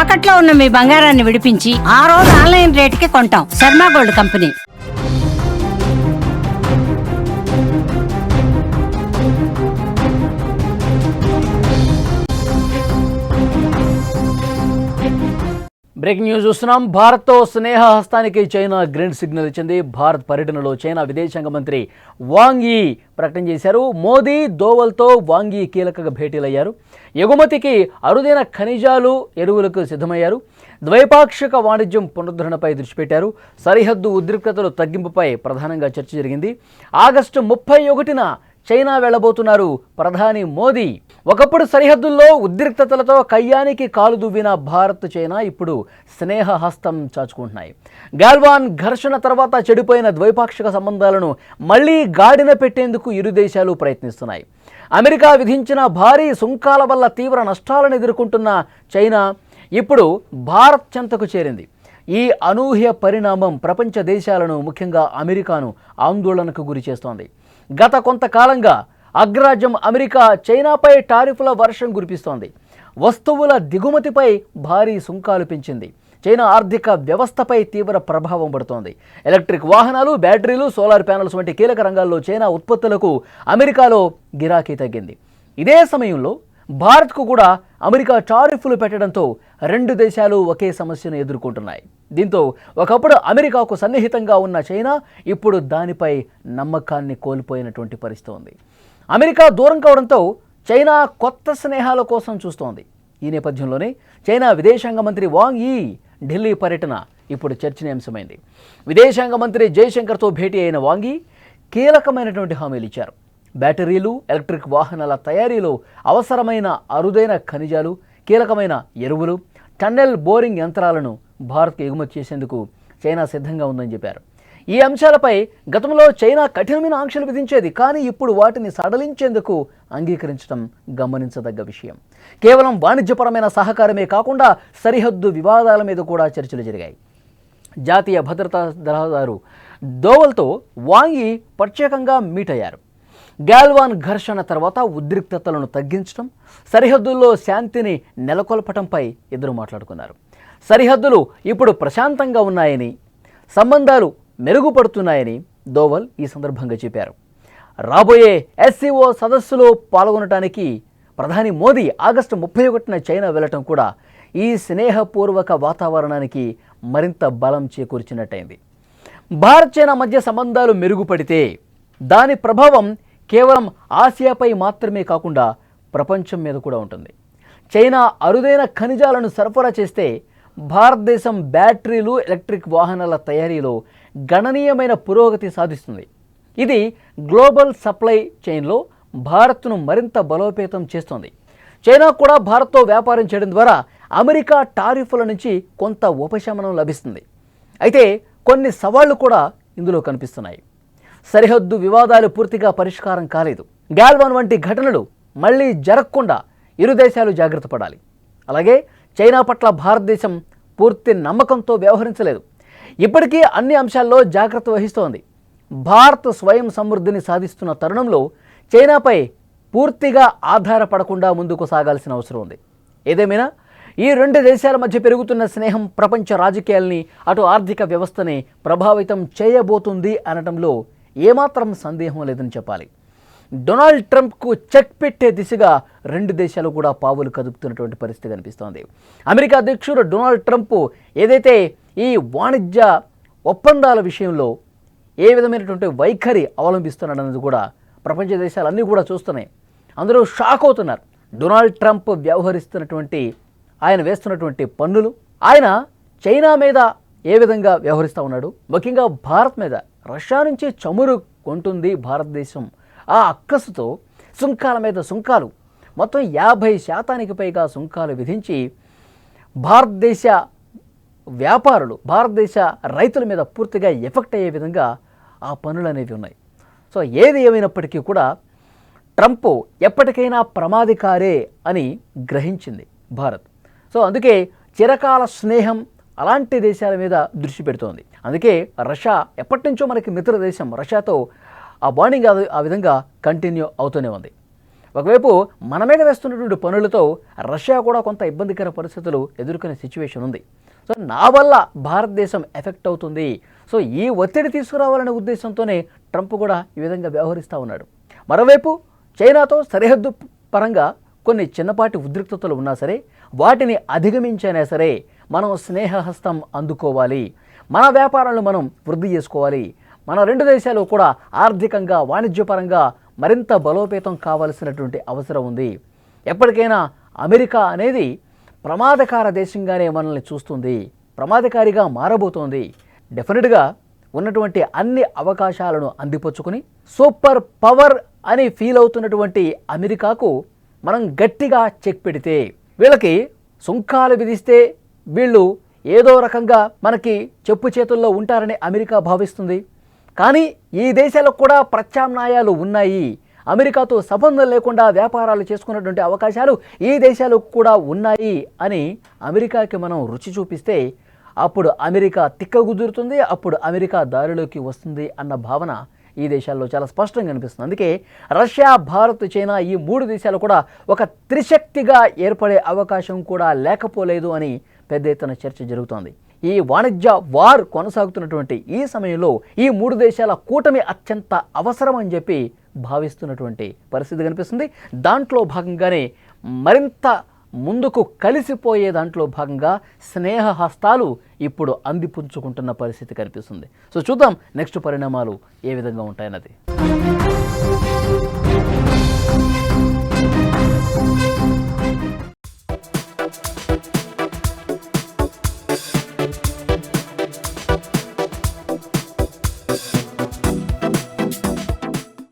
తాకట్లో ఉన్న మీ బంగారాన్ని విడిపించి ఆ రోజు ఆన్లైన్ రేటుకి కొంటాం. Sharma gold company. Breaking news చూస్తున్నాం. భారత్తో స్నేహ హస్తానికి చైనా గ్రీన్ సిగ్నల్ ఇచ్చింది. భారత్ పర్యటనలో చైనా విదేశాంగ మంత్రి వాంగ్ యీ ప్రకటన చేశారు. మోదీ, దోవల్తో వాంగ్ యీ కీలక భేటీలయ్యారు. ఎగుమతికి అరుదైన ఖనిజాలు, ఎరువులకు సిద్ధమయ్యారు. ద్వైపాక్షిక వాణిజ్యం పునరుద్ధరణపై దృష్టి పెట్టారు. సరిహద్దు ఉద్రిక్తతలు తగ్గింపుపై ప్రధానంగా చర్చ జరిగింది. ఆగస్టు 31న చైనా వెళ్లబోతున్నారు ప్రధాని మోదీ. ఒకప్పుడు సరిహద్దుల్లో ఉద్రిక్తతలతో కయ్యానికి కాలు దువ్విన భారత్, చైనా ఇప్పుడు స్నేహ హస్తం చాచుకుంటున్నాయి. గాల్వాన్ ఘర్షణ తర్వాత చెడిపోయిన ద్వైపాక్షిక సంబంధాలను మళ్లీ గాడిన పెట్టేందుకు ఇరు దేశాలు ప్రయత్నిస్తున్నాయి. అమెరికా విధించిన భారీ సుంకాల వల్ల తీవ్ర నష్టాలను ఎదుర్కొంటున్న చైనా ఇప్పుడు భారత్ చెంతకు చేరింది. ఈ అనూహ్య పరిణామం ప్రపంచ దేశాలను, ముఖ్యంగా అమెరికాను ఆందోళనకు గురి చేస్తోంది. గత కొంతకాలంగా అగ్రరాజ్యం అమెరికా చైనాపై టారిఫ్ల వర్షం కురిపిస్తోంది. వస్తువుల దిగుమతిపై భారీ సుంకాలు పెంచింది. చైనా ఆర్థిక వ్యవస్థపై తీవ్ర ప్రభావం పడుతోంది. ఎలక్ట్రిక్ వాహనాలు, బ్యాటరీలు, సోలార్ ప్యానెల్స్ వంటి కీలక రంగాల్లో చైనా ఉత్పత్తులకు అమెరికాలో గిరాకీ తగ్గింది. ఇదే సమయంలో భారత్కు కూడా అమెరికా టారిఫ్లు పెట్టడంతో రెండు దేశాలు ఒకే సమస్యను ఎదుర్కొంటున్నాయి. దీంతో ఒకప్పుడు అమెరికాకు సన్నిహితంగా ఉన్న చైనా ఇప్పుడు దానిపై నమ్మకాన్ని కోల్పోయినటువంటి పరిస్థితి ఉంది. అమెరికా దూరం కావడంతో చైనా కొత్త స్నేహాల కోసం చూస్తోంది. ఈ నేపథ్యంలోనే చైనా విదేశాంగ మంత్రి వాంగ్ యీ ఢిల్లీ పర్యటన ఇప్పుడు చర్చనీయాంశమైంది. విదేశాంగ మంత్రి జయశంకర్తో భేటీ అయిన వాంగ్ యీ కీలకమైనటువంటి హామీలు ఇచ్చారు. బ్యాటరీలు, ఎలక్ట్రిక్ వాహనాల తయారీలో అవసరమైన అరుదైన ఖనిజాలు, కీలకమైన ఎరువులు, టన్నెల్ బోరింగ్ యంత్రాలను భారత్కు ఎగుమతి చేసేందుకు చైనా సిద్ధంగా ఉందని చెప్పారు. ఈ అంశాలపై గతంలో చైనా కఠినమైన ఆంక్షలు విధించేది, కానీ ఇప్పుడు వాటిని సడలించేందుకు అంగీకరించడం గమనించదగ్గ విషయం. కేవలం వాణిజ్యపరమైన సహకారమే కాకుండా సరిహద్దు వివాదాల మీద కూడా చర్చలు జరిగాయి. జాతీయ భద్రతా సలహాదారు దోవల్తో వాంగ్ యీ ప్రత్యేకంగా మీట్ అయ్యారు. గాల్వాన్ ఘర్షణ తర్వాత ఉద్రిక్తతలను తగ్గించడం, సరిహద్దుల్లో శాంతిని నెలకొల్పటంపై ఇద్దరు మాట్లాడుకున్నారు. సరిహద్దులు ఇప్పుడు ప్రశాంతంగా ఉన్నాయని, సంబంధాలు మెరుగుపడుతున్నాయని దోవల్ ఈ సందర్భంగా చెప్పారు. రాబోయే SCO సదస్సులో పాల్గొనడానికి ప్రధాని మోదీ ఆగస్టు 31న చైనా వెళ్లటం కూడా ఈ స్నేహపూర్వక వాతావరణానికి మరింత బలం చేకూర్చినట్టయింది. భారత్, చైనా మధ్య సంబంధాలు మెరుగుపడితే దాని ప్రభావం కేవలం ఆసియాపై మాత్రమే కాకుండా ప్రపంచం మీద కూడా ఉంటుంది. చైనా అరుదైన ఖనిజాలను సరఫరా చేస్తే భారతదేశం బ్యాటరీలు, ఎలక్ట్రిక్ వాహనాల తయారీలో గణనీయమైన పురోగతి సాధిస్తుంది. ఇది గ్లోబల్ సప్లై చైన్లో భారత్ను మరింత బలోపేతం చేస్తుంది. చైనా కూడా భారత్తో వ్యాపారం చేయడం ద్వారా అమెరికా టారిఫ్ల నుంచి కొంత ఉపశమనం లభిస్తుంది. అయితే కొన్ని సవాళ్లు కూడా ఇందులో కనిపిస్తున్నాయి. సరిహద్దు వివాదాలు పూర్తిగా పరిష్కారం కాలేదు. గాల్వాన్ వంటి ఘటనలు మళ్లీ జరగకుండా ఇరు దేశాలు జాగ్రత్త పడాలి. అలాగే చైనా పట్ల భారతదేశం పూర్తి నమ్మకంతో వ్యవహరించలేదు. ఇప్పటికీ అన్ని అంశాల్లో జాగ్రత్త వహిస్తోంది. భారత్ స్వయం సమృద్ధిని సాధిస్తున్న తరుణంలో చైనాపై పూర్తిగా ఆధారపడకుండా ముందుకు సాగాల్సిన అవసరం ఉంది. ఏదేమైనా ఈ రెండు దేశాల మధ్య పెరుగుతున్న స్నేహం ప్రపంచ రాజకీయాల్ని, అటు ఆర్థిక వ్యవస్థని ప్రభావితం చేయబోతుంది అనడంలో ఏమాత్రం సందేహం లేదని చెప్పాలి. డొనాల్డ్ ట్రంప్కు చెక్ పెట్టే దిశగా రెండు దేశాలు కూడా పావులు కదుపుతున్నటువంటి పరిస్థితి కనిపిస్తోంది. అమెరికా అధ్యక్షుడు డొనాల్డ్ ట్రంప్ ఏదైతే ఈ వాణిజ్య ఒప్పందాల విషయంలో ఏ విధమైనటువంటి వైఖరి అవలంబిస్తున్నాడన్నది కూడా ప్రపంచ దేశాలన్నీ కూడా చూస్తున్నాయి. అందరూ షాక్ అవుతున్నారు. డొనాల్డ్ ట్రంప్ వ్యవహరిస్తున్నటువంటి, ఆయన వేస్తున్నటువంటి పన్నులు, ఆయన చైనా మీద ఏ విధంగా వ్యవహరిస్తూ ఉన్నాడు, ముఖ్యంగా భారత్ మీద రష్యా నుంచి చమురు కొంటుంది భారతదేశం. ఆ అక్కసుతో సుంకాల మీద సుంకాలు, మొత్తం 50% పైగా సుంకాలు విధించి భారతదేశ వ్యాపారులు, భారతదేశ రైతుల మీద పూర్తిగా ఎఫెక్ట్ అయ్యే విధంగా ఆ పనులు అనేవి ఉన్నాయి. సో ఏది ఏమైనప్పటికీ కూడా ట్రంప్ ఎప్పటికైనా ప్రమాదకారే అని గ్రహించింది భారత్. సో అందుకే చిరకాల స్నేహం అలాంటి దేశాల మీద దృష్టి పెడుతోంది. అందుకే రష్యా ఎప్పటి నుంచో మనకి మిత్ర దేశం, రష్యాతో ఆ బాండింగ్ ఆ విధంగా కంటిన్యూ అవుతూనే ఉంది. ఒకవైపు మన మీద వేస్తున్నటువంటి పనులతో రష్యా కూడా కొంత ఇబ్బందికర పరిస్థితులు ఎదుర్కొనే సిచ్యువేషన్ ఉంది. సో నా వల్ల భారతదేశం ఎఫెక్ట్ అవుతుంది. సో ఈ ఒత్తిడి తీసుకురావాలనే ఉద్దేశంతోనే ట్రంప్ కూడా ఈ విధంగా వ్యవహరిస్తూ ఉన్నాడు. మరోవైపు చైనాతో సరిహద్దు పరంగా కొన్ని చిన్నపాటి ఉద్రిక్తతలు ఉన్నా సరే వాటిని అధిగమించైనా సరే మనం స్నేహహస్తం అందుకోవాలి, మన వ్యాపారాలను మనం వృద్ధి చేసుకోవాలి, మన రెండు దేశాలు కూడా ఆర్థికంగా వాణిజ్యపరంగా మరింత బలోపేతం కావాల్సినటువంటి అవసరం ఉంది. ఎప్పటికైనా అమెరికా అనేది ప్రమాదకార దేశంగానే మనల్ని చూస్తుంది, ప్రమాదకారిగా మారబోతోంది. డెఫినెట్గా ఉన్నటువంటి అన్ని అవకాశాలను అందిపుచ్చుకుని సూపర్ పవర్ అని ఫీల్ అవుతున్నటువంటి అమెరికాకు మనం గట్టిగా చెక్ పెడితే, వీళ్ళకి సుంకాలు విధిస్తే వీళ్ళు ఏదో రకంగా మనకి చెప్పు చేతుల్లో ఉంటారని అమెరికా భావిస్తుంది. కానీ ఈ దేశాలకు కూడా ప్రత్యామ్నాయాలు ఉన్నాయి, అమెరికాతో సంబంధం లేకుండా వ్యాపారాలు చేసుకున్నటువంటి అవకాశాలు ఈ దేశాలకు కూడా ఉన్నాయి అని అమెరికాకి మనం రుచి చూపిస్తే అప్పుడు అమెరికా తిక్కగుదురుతుంది, అప్పుడు అమెరికా దారిలోకి వస్తుంది అన్న భావన ఈ దేశాల్లో చాలా స్పష్టంగా కనిపిస్తుంది. అందుకే రష్యా, భారత్, చైనా ఈ మూడు దేశాలు కూడా ఒక త్రిశక్తిగా ఏర్పడే అవకాశం కూడా లేకపోలేదు అని పెద్ద ఎత్తున చర్చ జరుగుతోంది. ఈ వాణిజ్య వార్ కొనసాగుతున్నటువంటి ఈ సమయంలో ఈ మూడు దేశాల కూటమి అత్యంత అవసరం అని చెప్పి భావిస్తున్నటువంటి పరిస్థితి కనిపిస్తుంది. దాంట్లో భాగంగానే మరింత ముందుకు కలిసిపోయే దాంట్లో భాగంగా స్నేహ హస్తాలు ఇప్పుడు అందిపుంచుకుంటున్న పరిస్థితి కనిపిస్తుంది. సో చూద్దాం నెక్స్ట్ పరిణామాలు ఏ విధంగా ఉంటాయన్నది.